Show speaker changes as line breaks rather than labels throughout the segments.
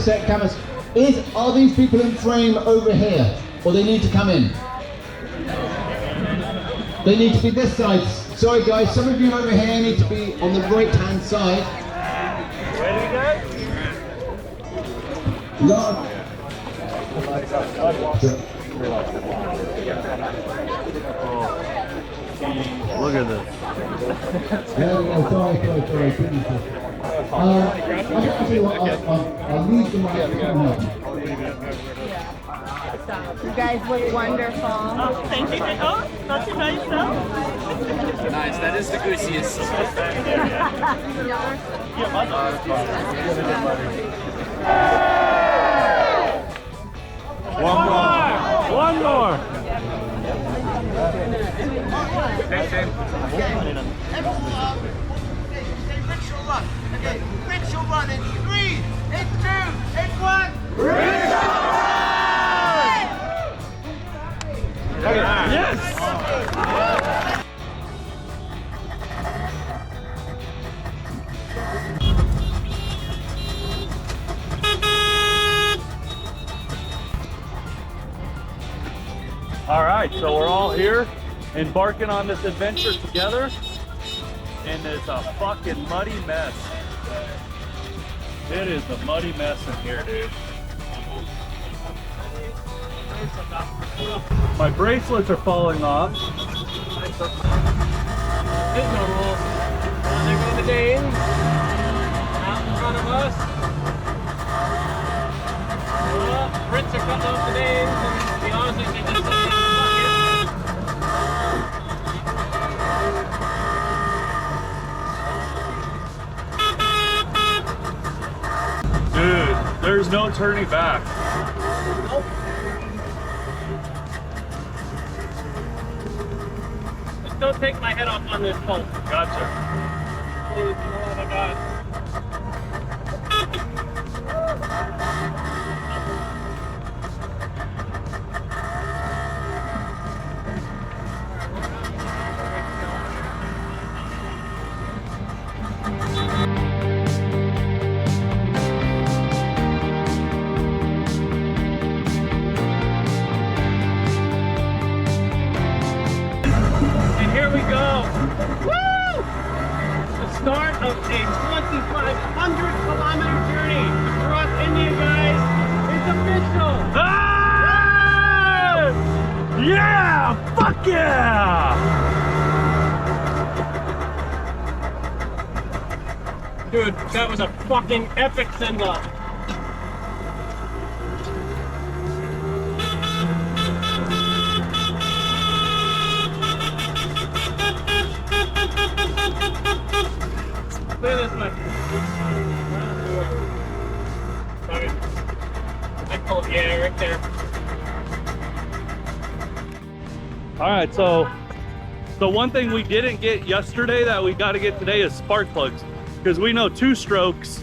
set cameras. Are these people in frame over here? Or they need to come in? They need to be this side. Sorry guys, some of you over here need to be on the right hand side.
Ready, guys?
Look at this.
Sorry. I'll leave the microphone.
You guys look wonderful.
Oh, thank you. Oh, not too nice though.
Nice, that is the goosiest.
One more.
Rickshaw Run. Okay, Rickshaw Run in 3, in 2, in 1. Rickshaw Run!
Yes! All right, so we're all here embarking on this adventure together, and it's a fucking muddy mess. It is a muddy mess in here, dude. My bracelets are falling off.
There's no rules. There go the Danes. Out in front of us. Brits are cutting off the Danes, and to be honest, they just fuck
Dude, there's no turning back.
Nope. Just don't take my head off on this pole.
Gotcha.
Please, oh my God. And here we go. Woo! The start of a 2,500-kilometer journey across India, guys. It's official.
Ah! Yeah! Fuck yeah!
Dude, that was a fucking epic send-off. Clear this way. Sorry. I pulled, yeah, right there.
All right, so the one thing we didn't get yesterday that we got to get today is spark plugs, because we know two strokes,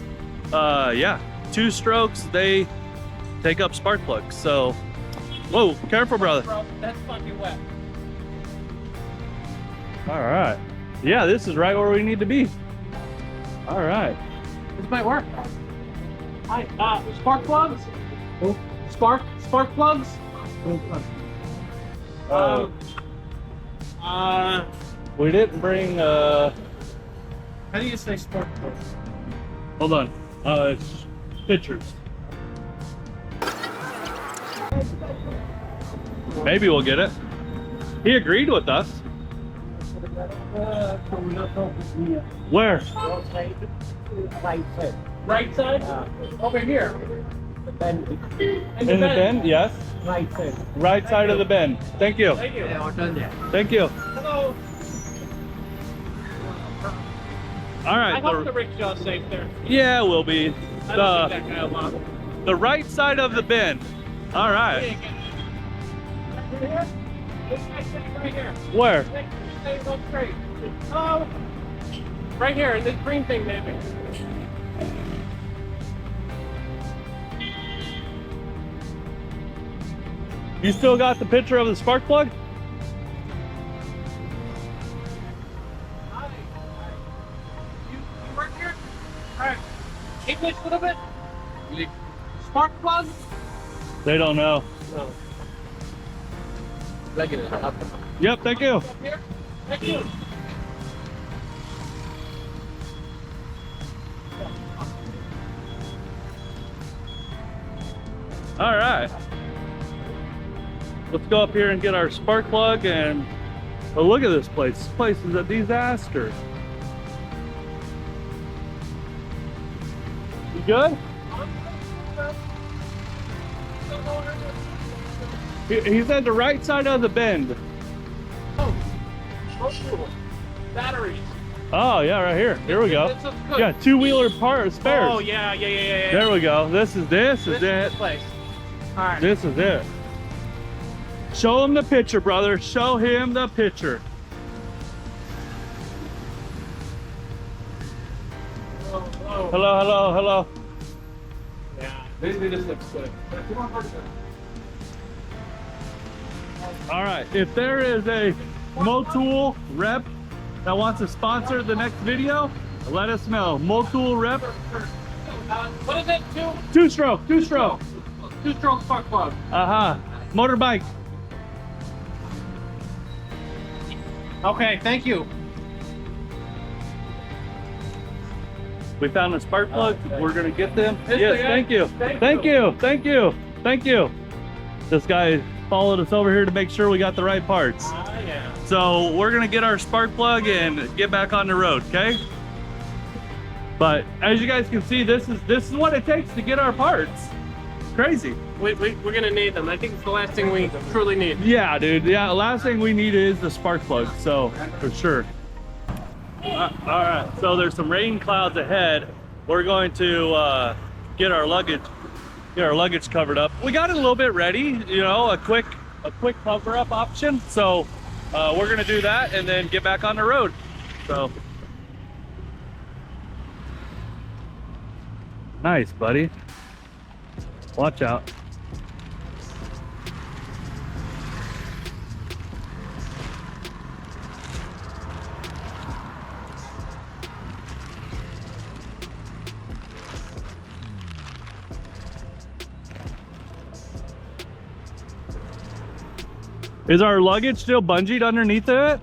two strokes, they take up spark plugs. So, whoa, careful, brother.
Bro, that's fucking wet.
All right. Yeah, this is right where we need to be. All right.
This might work. Hi, spark plugs? Spark plugs?
We didn't bring,
How do you say spark plugs?
hold on, it's pictures. Maybe we'll get it. He agreed with us. Where?
Right side? Over here.
In the bend? Yes.
Right side.
Right side of the bend. Thank you.
Thank you.
Thank you.
Hello.
All right.
I hope the rickshaw's safe there.
Yeah, we'll be.
I don't think that guy will.
The right side of the bend. All right.
Right here? This guy's sitting right here.
Where?
Stay go straight. Hello. Right here, in this green thing, maybe.
You still got the picture of the spark plug?
Hi. You work here? Alright. English a little bit? spark plug?
They don't know.
No.
Yep, thank you.
Up here? Thank you.
All right. Let's go up here and get our spark plug and oh, look at this place. This place is a disaster. You good? He's at the right side of the bend.
Oh, batteries.
Oh yeah, right here. Here we go. Yeah, two-wheeler spares.
Oh yeah.
There we go. This is it.
This place. All right.
This is it. Show him the picture, brother. Show him the picture. Hello.
Yeah, this looks good.
All right, if there is a Motul rep that wants to sponsor the next video, let us know. Motul rep.
What is it?
Two-stroke.
Two-stroke spark plug.
Motorbike.
Okay, thank you.
We found a spark plug. We're gonna get them.
This
Yes,
guy?
thank you. Thank you. This guy followed us over here to make sure we got the right parts.
Yeah.
So we're gonna get our spark plug and get back on the road, okay? But as you guys can see, this is what it takes to get our parts. Crazy.
We're gonna need them. I think it's the last thing we truly need.
Yeah, dude. Yeah, last thing we need is the spark plug. So for sure. All right. So there's some rain clouds ahead. We're going to get our luggage covered up. We got it a little bit ready. You know, a quick cover up option. So we're gonna do that and then get back on the road. So nice, buddy. Watch out. Is our luggage still bungeed underneath it?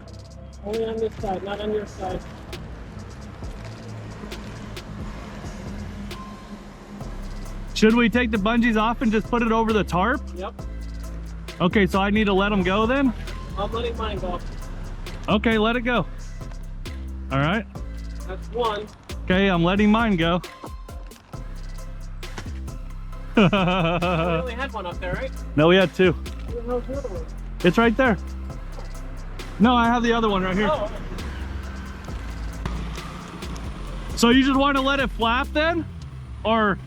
Only on this side, not on your side.
Should we take the bungees off and just put it over the tarp?
Yep.
Okay, so I need to let them go then?
I'm letting mine go.
Okay, let it go. All right.
That's one.
Okay, I'm letting mine go.
We only had one up there, right?
No, we had two.
Where the hell's the other one?
It's right there. No, I have the other one right here.
Oh,
So you just want to let it flap then? Or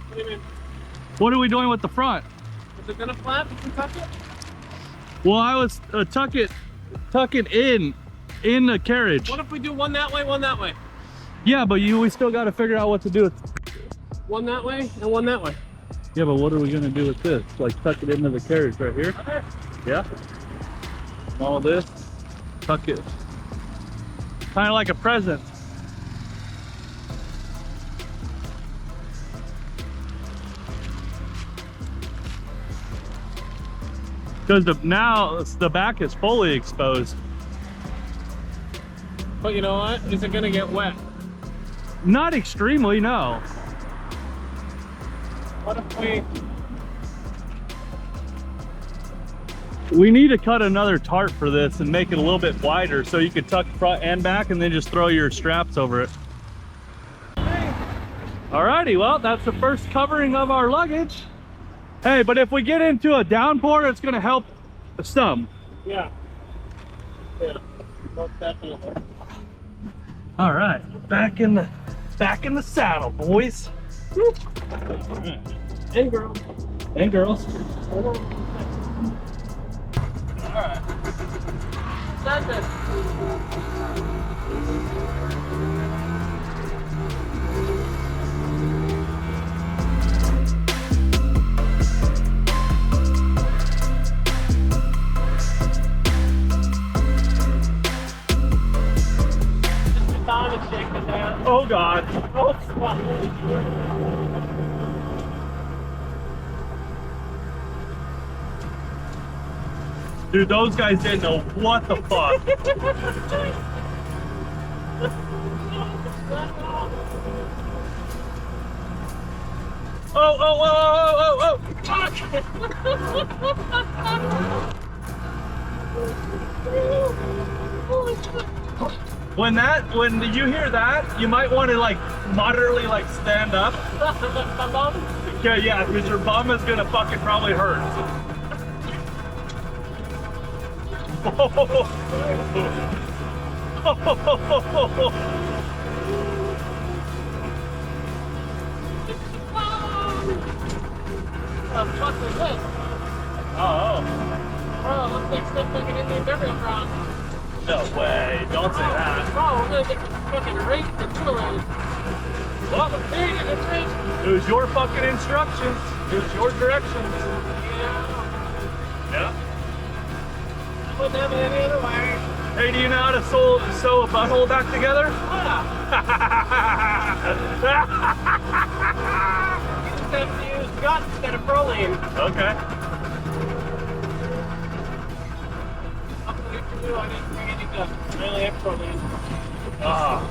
what do you mean?
what are we doing with the front?
Is it gonna flap if you touch it?
Well, I was tuck it in the carriage.
What if we do one that way, one that way?
Yeah, but we still got to figure out what to do with.
One that way and one that way.
Yeah, but what are we gonna do with this? Like tuck it into the carriage right here?
Okay.
Yeah. All this, tuck it. Kind of like a present. Because now the back is fully exposed.
But you know what? Is it gonna get wet?
Not extremely, no.
What if
We need to cut another tarp for this and make it a little bit wider so you can tuck front and back and then just throw your straps over it. Alrighty, well, that's the first covering of our luggage. Hey, but if we get into a downpour, it's gonna help some.
Yeah. Yeah. Most definitely.
All right, back in the saddle, boys. Woo.
And girls.
And girls.
Alright. That's it.
Oh God.
Oh,
Dude, those guys didn't know what the fuck. Oh, oh, oh, oh, oh, oh. When you hear that, you might want to like moderately like stand up. Yeah, because your bum is gonna fucking probably hurt. Oh.
Bro, looks like stuff fucking in the burial ground.
No way, don't say that.
Bro, we're gonna get fucking raped and mutilated. Well, the pig in the tree.
It was your fucking instructions. It was your directions. Yeah.
Wouldn't have it any other way.
Hey, do you know how to sew a butthole back together?
You just have to use gut instead of proline.
Okay.
I didn't bring any gut. I only have proline.
Ah.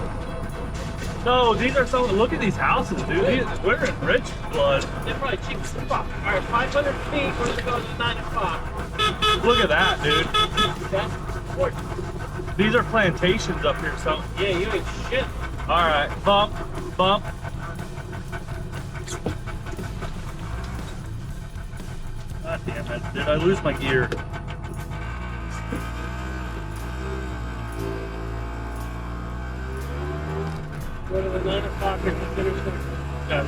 No, these are some. Look at these houses, dude. We're in rich blood.
They're probably cheap as fuck. Alright, 500 feet, we're gonna go to 9 o'clock.
Look at that, dude.
That's important.
These are plantations up here, so.
Yeah, you ain't shit.
All right, bump, bump. God damn it! Did I lose my gear?
Go to the 9 o'clock and finish the...
Yeah.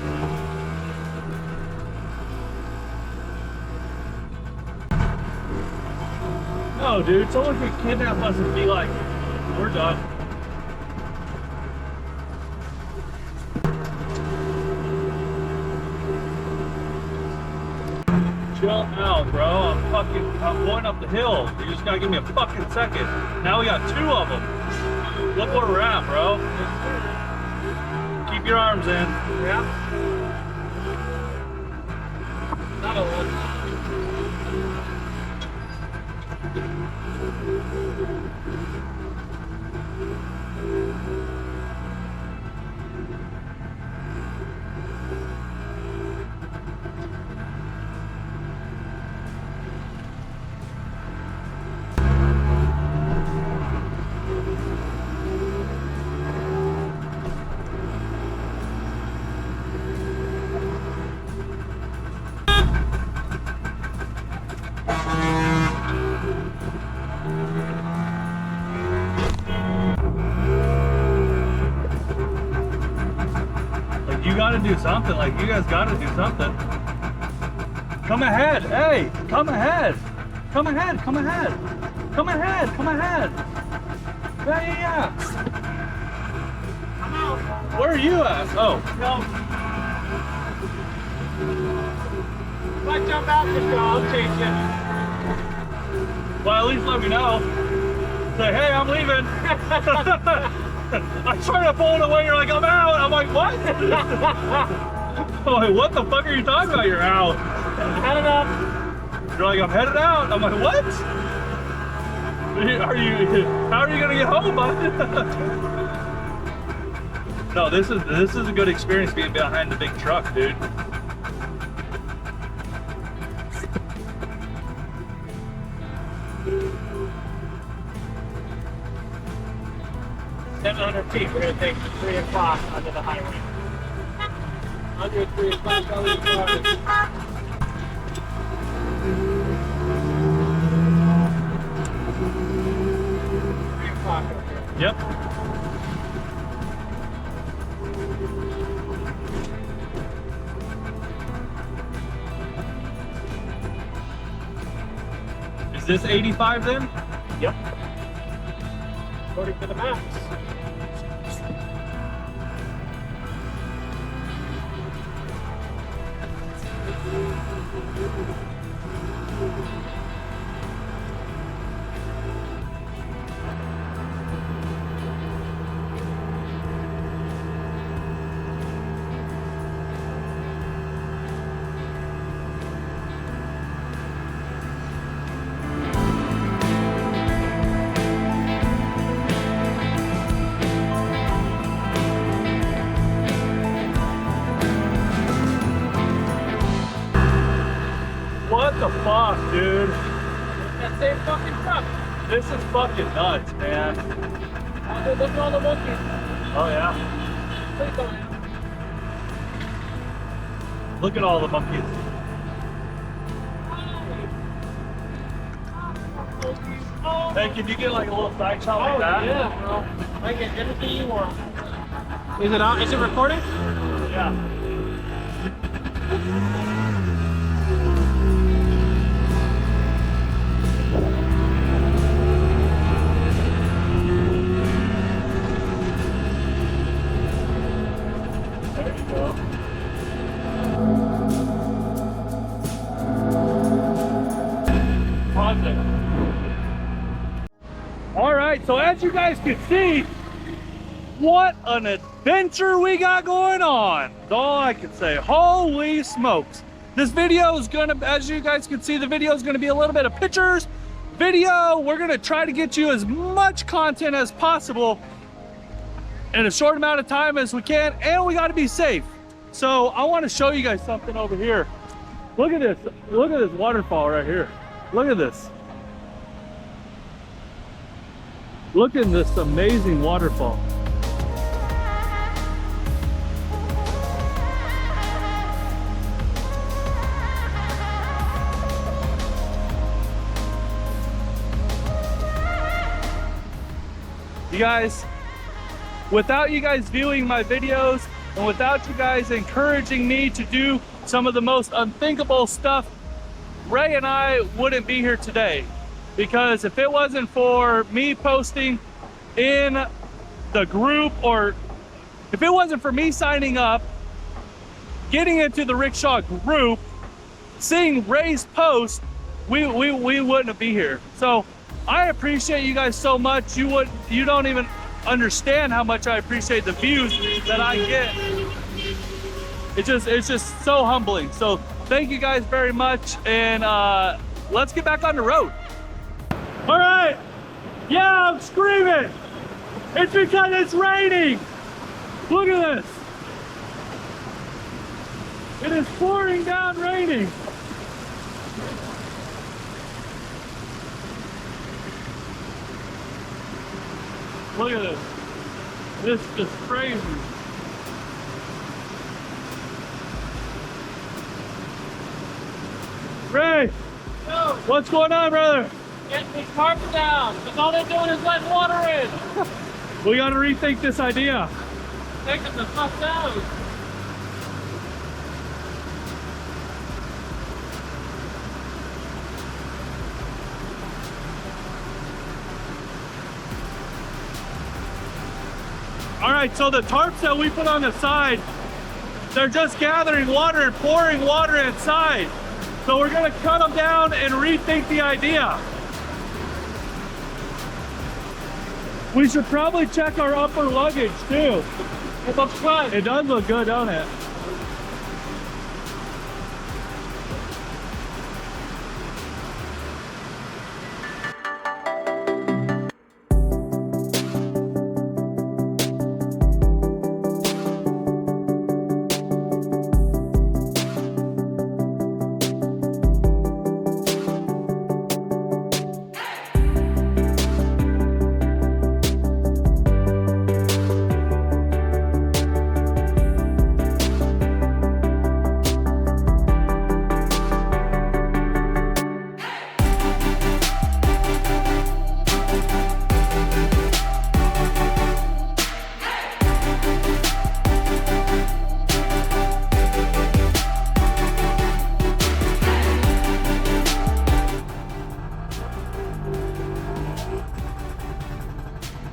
No, dude, someone could kidnap us and be like, we're done. Chill out, bro. I'm going up the hill. You just gotta give me a fucking second. Now we got 2 of them. Look where we're at, bro. Keep your arms in.
Yeah. Not a lot.
You gotta do something. Like, you guys gotta do something. Come ahead. Hey, come ahead. Come ahead. Come ahead. Come ahead. Come ahead. Yeah.
I'm out.
Where are you at? Oh.
No. If I jump out this go, I'll change it.
Well, at least let me know. Say, hey, I'm leaving. I try to pull it away. You're like, I'm out. I'm like, what? I'm like, what the fuck are you talking about? You're out.
Headed up.
You're like, I'm headed out. I'm like, what? How are you gonna get home, bud? No, this is a good experience being behind the big truck, dude.
Feet. We're going to take 3 o'clock onto the highway. Under 3 o'clock, I'll leave driving. 3 o'clock up here.
Yep. Is this 85 then?
Yep. According to the maps.
Dude,
That same fucking truck.
this is fucking nuts, man.
Oh, look at all the monkeys.
Oh yeah.
Please don't.
Look at all the monkeys.
Oh,
Hey, can you get like a little side shot like that?
yeah, bro. I get anything you want. Is it on? Is it recording?
Yeah. There you go. Positive. All right, so as you guys can see, what an adventure we got going on. That's all I can say. Holy smokes. This video is gonna, as you guys can see, the video is gonna be a little bit of pictures, video. We're gonna try to get you as much content as possible in a short amount of time as we can, and we gotta be safe. So I wanna show you guys something over here. Look at this waterfall right here. Look at this. Look at this amazing waterfall. You guys, without you guys viewing my videos and without you guys encouraging me to do some of the most unthinkable stuff, Ray and I wouldn't be here today. Because if it wasn't for me posting in the group, or if it wasn't for me signing up, getting into the Rickshaw group, seeing Ray's post, we wouldn't be here. So I appreciate you guys so much. You don't even understand how much I appreciate the views that I get. It's just so humbling. So thank you guys very much, and let's get back on the road. All right, yeah, I'm screaming. It's because it's raining. Look at this. It is pouring down raining. Look at this. This is just crazy. Ray,
Yo,
what's going on, brother?
get these tarps down. Because all they're doing is letting water in.
We got to rethink this idea.
Take them the fuck down.
All right, so the tarps that we put on the side, they're just gathering water and pouring water inside. So we're gonna cut them down and rethink the idea. We should probably check our upper luggage too.
It looks good.
It does look good, don't it?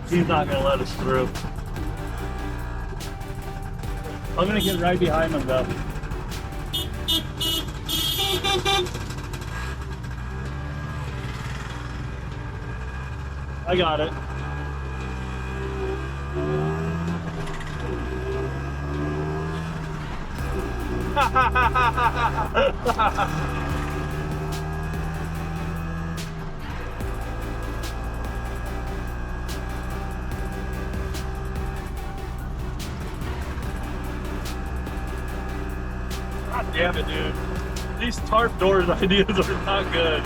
He's not gonna let us through. I'm gonna get right behind him though. I got it. God damn it, dude. These tarp doors ideas are not good.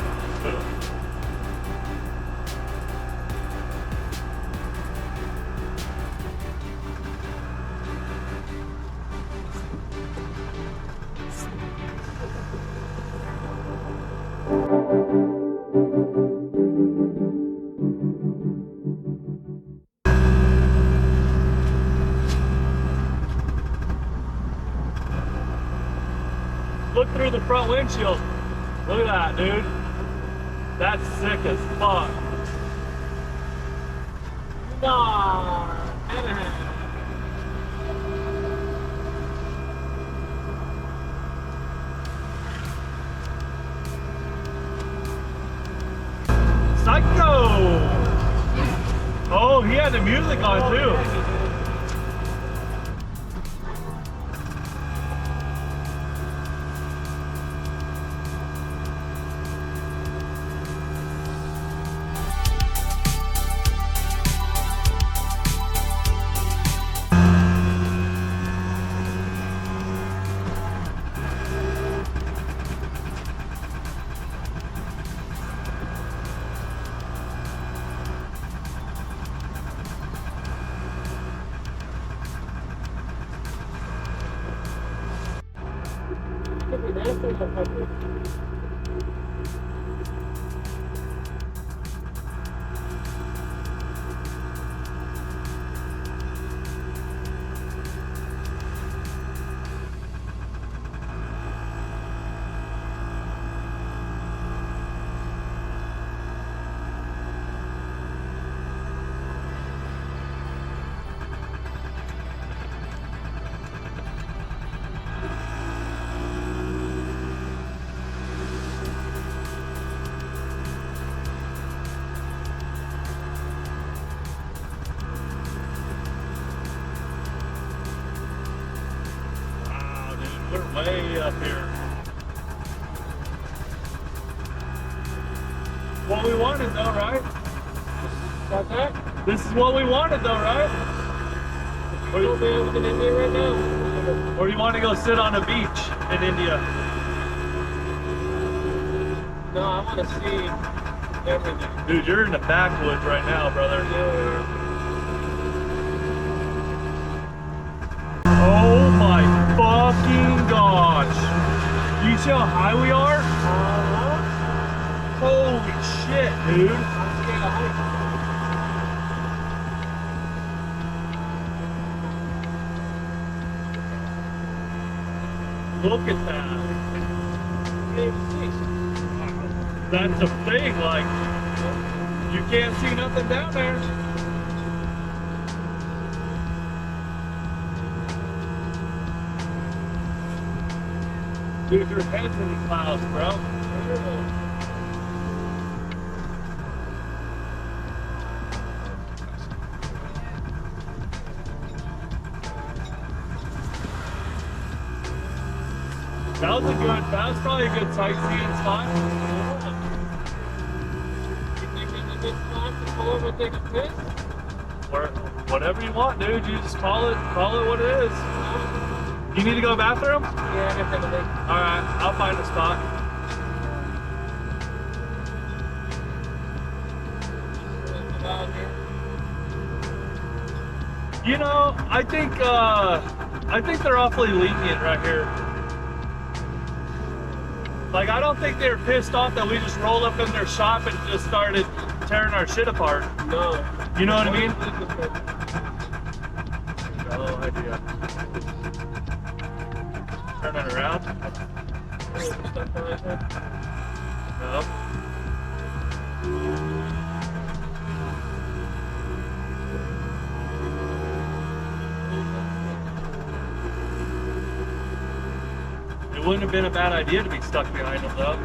Look through the front windshield. Look at that, dude. That's sick as fuck. Psycho! Oh, he had the music on too. We're way up here. What we wanted though, right? Got that? This is what we wanted though, right? Or you be able in India right now? Or you want to go sit on a beach in India?
No, I want to see everything.
Dude, you're in the backwoods right now, brother.
Yeah.
Oh my fucking gosh. You see how high we are? Holy shit, dude.
I'm scared of heights.
Look at that. That's the thing, like, you can't see nothing down there. Dude, your head's in the clouds, bro. That was probably a good sightseeing spot.
You think it's a good spot to pull over and take a piss?
Or whatever you want, dude. You just call it what it is. You need to go to the bathroom?
Yeah, I got to take a leak.
Alright, I'll find a spot. You know, I think they're awfully lenient right here. Like, I don't think they're pissed off that we just rolled up in their shop and just started tearing our shit apart.
No.
You know what I mean? No idea. Turn it around. No. It wouldn't have been a bad idea to be stuck behind him, though.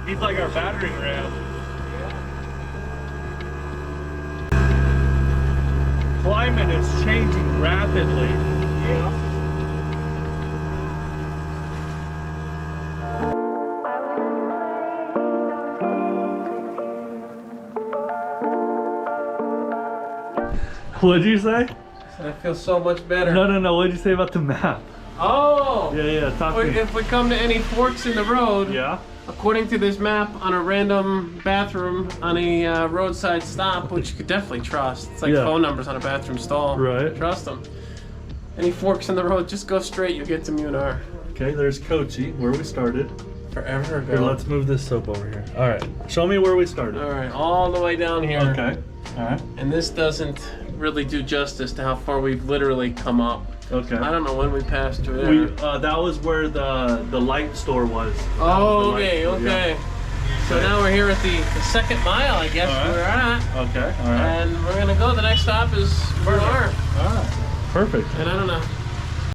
He's like our battering ram. Climate is changing rapidly.
Yeah.
What'd you say?
I feel so much better.
No. What'd you say about the map?
Oh!
Yeah, talk to me.
If we come to any forks in the road,
Yeah.
according to this map, on a random bathroom on a roadside stop, which you could definitely trust. It's like
Yeah.
phone numbers on a bathroom stall.
Right.
Trust them. Any forks in the road, just go straight, you'll get to Munar.
Okay, there's Kochi, where we started.
Forever ago.
Here, let's move this soap over here. All right, show me where we started.
All right, all the way down here.
Okay. All right.
And this doesn't really do justice to how far we've literally come up.
Okay.
I don't know when we passed through there.
We that was where the light store was.
Oh,
That was the
okay,
light store,
okay.
yeah.
So now we're here at the second mile, I guess,
All right.
where we're at.
Okay. All right.
And we're gonna go. The next stop is Munar.
All right. Perfect.
And I don't know.